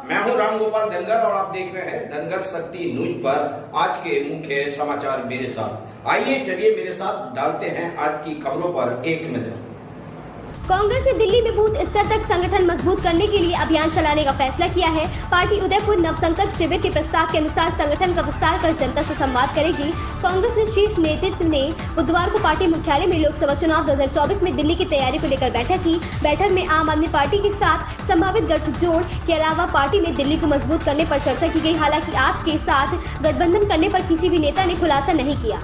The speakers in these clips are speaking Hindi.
मैं हूं रामगोपाल धनगर और आप देख रहे हैं धनगर शक्ति न्यूज पर आज के मुख्य समाचार मेरे साथ। आइए चलिए मेरे साथ डालते हैं आज की खबरों पर एक नजर। कांग्रेस ने दिल्ली में बूथ स्तर तक संगठन मजबूत करने के लिए अभियान चलाने का फैसला किया है। पार्टी उदयपुर नवसंकल्प शिविर के प्रस्ताव के अनुसार संगठन का विस्तार कर जनता से संवाद करेगी। कांग्रेस ने शीर्ष नेतृत्व ने बुधवार को पार्टी मुख्यालय में लोकसभा चुनाव 2024 में दिल्ली की तैयारी को लेकर बैठक की। बैठक में आम आदमी पार्टी के साथ संभावित गठजोड़ के अलावा पार्टी में दिल्ली को मजबूत करने पर चर्चा की गई। हालांकि आप के साथ गठबंधन करने पर किसी भी नेता ने खुलासा नहीं किया।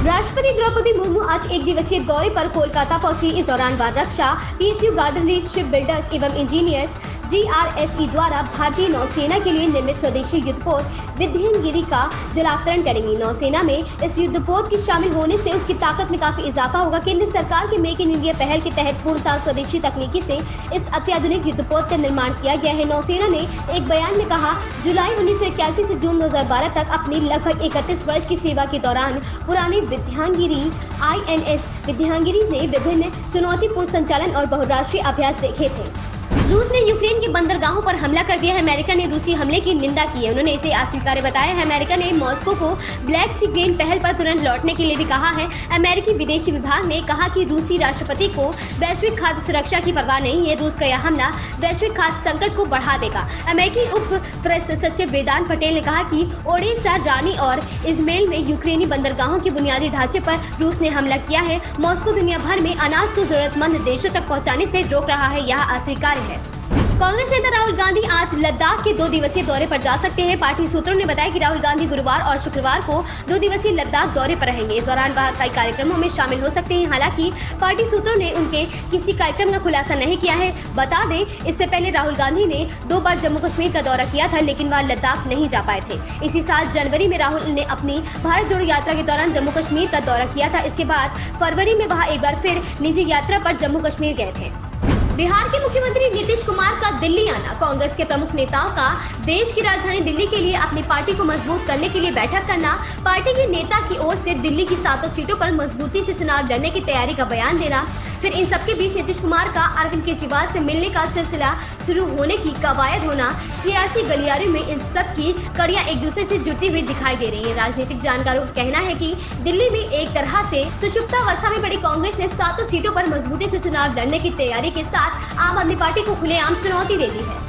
राष्ट्रपति द्रौपदी मुर्मू आज एक दिवसीय दौरे पर कोलकाता पहुंची। इस दौरान वह रक्षा, PSU, garden reach ship builders एवं इंजीनियर्स GRSE द्वारा भारतीय नौसेना के लिए निर्मित स्वदेशी युद्धपोत विध्यांगिरी का जलावतरण करेंगी। नौसेना में इस युद्धपोत के शामिल होने से उसकी ताकत में काफी इजाफा होगा। केंद्र सरकार के मेक इन इंडिया पहल के तहत पूर्णतः स्वदेशी तकनीकी से इस अत्याधुनिक युद्धपोत का निर्माण किया गया है। नौसेना ने एक बयान में कहा, जुलाई 1981 से जून 2012 तक अपनी लगभग 31 वर्ष की सेवा के दौरान पुरानी विध्यांगिरी INS विध्यांगिरी ने विभिन्न चुनौतीपूर्ण संचालन और बहुराष्ट्रीय अभ्यास देखे थे। रूस ने यूक्रेन के बंदरगाहों पर हमला कर दिया है। अमेरिका ने रूसी हमले की निंदा की है। उन्होंने इसे अस्वीकार्य बताया है। अमेरिका ने मॉस्को को ब्लैक सी ग्रेन पहल पर तुरंत लौटने के लिए भी कहा है। अमेरिकी विदेशी विभाग ने कहा कि रूसी राष्ट्रपति को वैश्विक खाद्य सुरक्षा की परवाह नहीं है। रूस का यह हमला वैश्विक खाद्य संकट को बढ़ा देगा। अमेरिकी उप प्रेस सचिव वेदांत पटेल ने कहा कि ओडेसा, रानी और इजमेल में यूक्रेनी बंदरगाहों के बुनियादी ढांचे पर रूस ने हमला किया है। मॉस्को दुनिया भर में अनाज को जरूरतमंद देशों तक पहुँचाने से रोक रहा है, यह अस्वीकार्य है। कांग्रेस नेता राहुल गांधी आज लद्दाख के 2 दिवसीय दौरे पर जा सकते हैं। पार्टी सूत्रों ने बताया कि राहुल गांधी गुरुवार और शुक्रवार को 2 दिवसीय लद्दाख दौरे पर रहेंगे। इस दौरान वह कई कार्यक्रमों में शामिल हो सकते हैं। हालांकि पार्टी सूत्रों ने उनके किसी कार्यक्रम का खुलासा नहीं किया है। बता दें, इससे पहले राहुल गांधी ने 2 बार जम्मू कश्मीर का दौरा किया था, लेकिन वह लद्दाख नहीं जा पाए थे। इसी साल जनवरी में राहुल ने अपनी भारत जोड़ो यात्रा के दौरान जम्मू कश्मीर का दौरा किया था। इसके बाद फरवरी में वह एक बार फिर निजी यात्रा पर जम्मू कश्मीर गए थे। बिहार के मुख्यमंत्री नीतीश कुमार का दिल्ली आना। कांग्रेस के प्रमुख नेताओं का देश की राजधानी दिल्ली के लिए अपनी पार्टी को मजबूत करने के लिए बैठक करना, पार्टी के नेता की ओर से दिल्ली की 7 सीटों पर मजबूती से चुनाव लड़ने की तैयारी का बयान देना, फिर इन सबके बीच नीतीश कुमार का अरविंद केजरीवाल से मिलने का सिलसिला शुरू होने की कवायद होना, सियासी गलियारे में इन सब की कड़ियां एक दूसरे से जुड़ती हुई दिखाई दे रही है। राजनीतिक जानकारों का कहना है कि दिल्ली में एक तरह से सुषुप्तावस्था में पड़ी कांग्रेस ने 7 सीटों पर मजबूती से चुनाव लड़ने की तैयारी के साथ आम आदमी पार्टी को खुलेआम चुनौती दे दी है।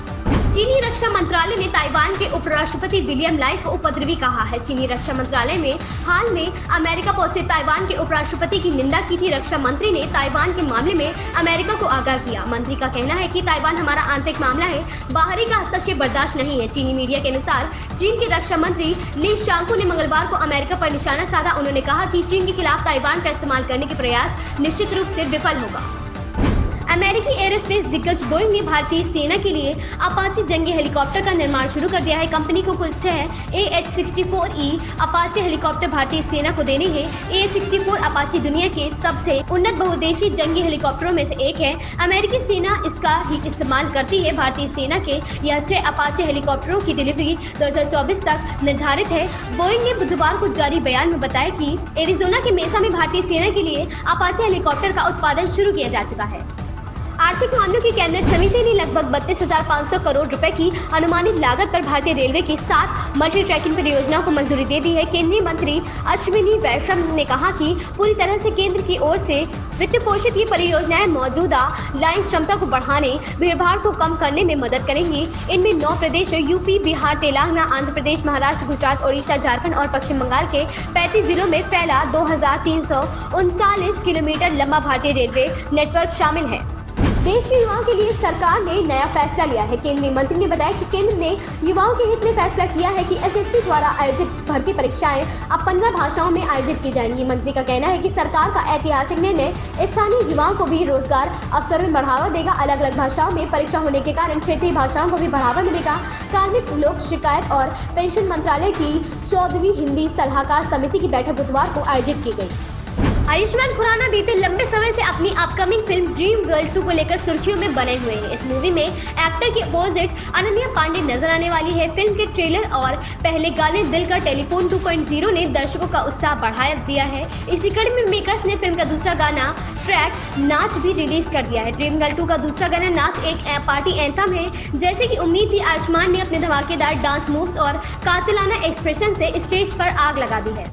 चीनी रक्षा मंत्रालय ने ताइवान के उपराष्ट्रपति विलियम लाई को उपद्रवी कहा है। चीनी रक्षा मंत्रालय में हाल में अमेरिका पहुंचे ताइवान के उपराष्ट्रपति की निंदा की थी। रक्षा मंत्री ने ताइवान के मामले में अमेरिका को आगाह किया। मंत्री का कहना है कि ताइवान हमारा आंतरिक मामला है, बाहरी का हस्तक्षेप बर्दाश्त नहीं है। चीनी मीडिया के अनुसार चीन के रक्षा मंत्री ली शांगकू ने मंगलवार को अमेरिका पर निशाना साधा। उन्होंने कहा कि चीन के खिलाफ ताइवान का इस्तेमाल करने के प्रयास निश्चित रूप से विफल होगा। अमेरिकी एरोस्पेस दिग्गज बोइंग ने भारतीय सेना के लिए अपाचे जंगी हेलीकॉप्टर का निर्माण शुरू कर दिया है। कंपनी को कुल 6 AH-64E अपाचे हेलीकॉप्टर भारतीय सेना को देने हैं। AH-64 अपाचे दुनिया के सबसे उन्नत बहुउद्देशीय जंगी हेलीकॉप्टरों में से एक है। अमेरिकी सेना इसका ही इस्तेमाल करती है। भारतीय सेना के यह 6 अपाचे हेलीकॉप्टरों की डिलीवरी 2024 तक निर्धारित है। बोइंग ने बुधवार को जारी बयान में बताया कि एरिजोना के मेसा में भारतीय सेना के लिए अपाचे हेलीकॉप्टर का उत्पादन शुरू किया जा चुका है। आर्थिक मामलों की कैबिनेट समिति ने लगभग 32,500 करोड़ रुपए की अनुमानित लागत पर भारतीय रेलवे की 7 मल्टी ट्रैकिंग परियोजनाओं को मंजूरी दे दी है। केंद्रीय मंत्री अश्विनी वैष्णव ने कहा कि पूरी तरह से केंद्र की ओर से वित्त पोषित ये परियोजनाएं मौजूदा लाइन क्षमता को बढ़ाने, भीड़भाड़ को कम करने में मदद करेंगी। इनमें 9 प्रदेश यूपी, बिहार, तेलंगाना, आंध्र प्रदेश, महाराष्ट्र, गुजरात, ओडिशा, झारखंड और पश्चिम बंगाल के 35 जिलों में फैला 2339 किलोमीटर लंबा भारतीय रेलवे नेटवर्क शामिल है। देश के युवाओं के लिए सरकार ने नया फैसला लिया है। केंद्रीय मंत्री ने बताया कि केंद्र ने युवाओं के हित में फैसला किया है कि SSC द्वारा आयोजित भर्ती परीक्षाएं अब 15 भाषाओं में आयोजित की जाएंगी। मंत्री का कहना है कि सरकार का ऐतिहासिक निर्णय स्थानीय युवाओं को भी रोजगार अवसर में बढ़ावा देगा। अलग अलग भाषाओं में परीक्षा होने के कारण क्षेत्रीय भाषाओं को भी बढ़ावा मिलेगा। कार्मिक, लोक शिकायत और पेंशन मंत्रालय की 14वीं हिंदी सलाहकार समिति की बैठक बुधवार को आयोजित की गई। आयुष्मान खुराना बीते लंबे समय से अपनी अपकमिंग फिल्म ड्रीम गर्ल 2 को लेकर सुर्खियों में बने हुए हैं। इस मूवी में एक्टर के अपोजिट अनन्या पांडे नजर आने वाली है। फिल्म के ट्रेलर और पहले गाने दिल का टेलीफोन 2.0 ने दर्शकों का उत्साह बढ़ा दिया है। इसी कड़ी में मेकर्स ने फिल्म का दूसरा गाना ट्रैक नाच भी रिलीज कर दिया है। ड्रीम गर्ल 2 का दूसरा गाना नाच एक पार्टी एंथम है। जैसे कि उम्मीद थी, आयुष्मान ने अपने धमाकेदार डांस मूव्स और कातिलाना एक्सप्रेशन से स्टेज पर आग लगा दी है।